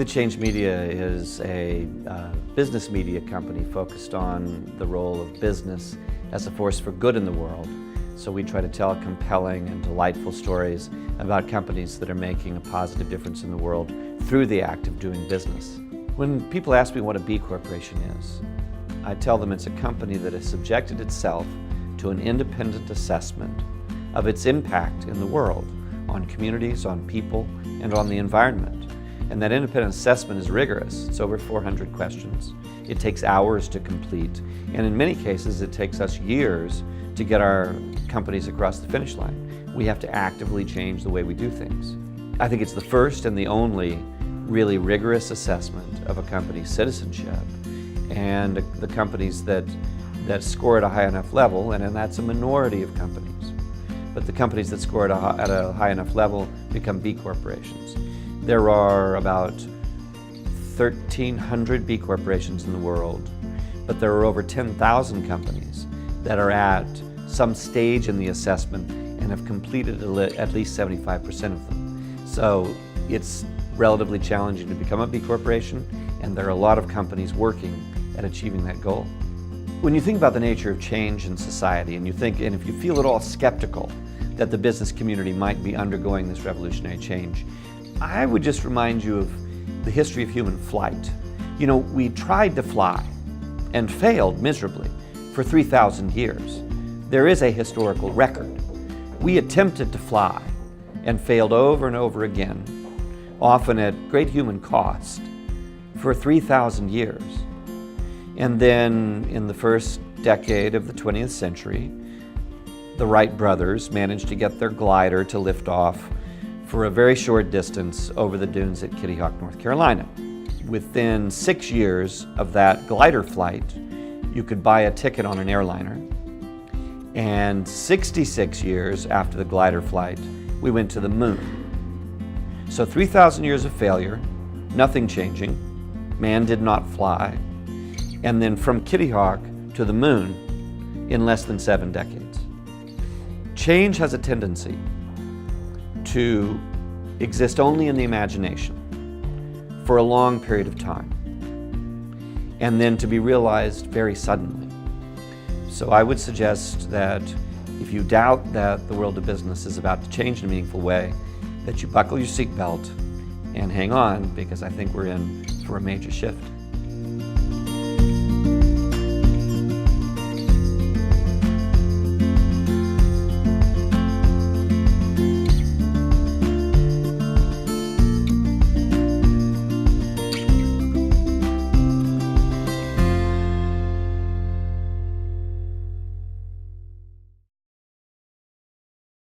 That Changed Media is a business media company focused on the role of business as a force for good in the world. So we try to tell compelling and delightful stories about companies that are making a positive difference in the world through the act of doing business. When people ask me what a B Corporation is, I tell them it's a company that has subjected itself to an independent assessment of its impact in the world on communities, on people, and on the environment. And that independent assessment is rigorous. It's over 400 questions. It takes hours to complete, and in many cases it takes us years to get our companies across the finish line. We have to actively change the way we do things. I think it's the first and the only really rigorous assessment of a company's citizenship, and the companies that score at a high enough level, and that's a minority of companies, but the companies that score at a high enough level become B Corporations. There are about 1,300 B Corporations in the world, but there are over 10,000 companies that are at some stage in the assessment and have completed at least 75% of them. So it's relatively challenging to become a B Corporation, and there are a lot of companies working at achieving that goal. When you think about the nature of change in society, and if you feel at all skeptical that the business community might be undergoing this revolutionary change, I would just remind you of the history of human flight. You know, we tried to fly and failed miserably for 3,000 years. There is a historical record. We attempted to fly and failed over and over again, often at great human cost, for 3,000 years. And then in the first decade of the 20th century, the Wright brothers managed to get their glider to lift off for a very short distance over the dunes at Kitty Hawk, North Carolina. Within 6 years of that glider flight, you could buy a ticket on an airliner. And 66 years after the glider flight, we went to the moon. So 3,000 years of failure, nothing changing, man did not fly, and then from Kitty Hawk to the moon in less than 7 decades. Change has a tendency to exist only in the imagination for a long period of time, and then to be realized very suddenly. So I would suggest that if you doubt that the world of business is about to change in a meaningful way, that you buckle your seatbelt and hang on, because I think we're in for a major shift.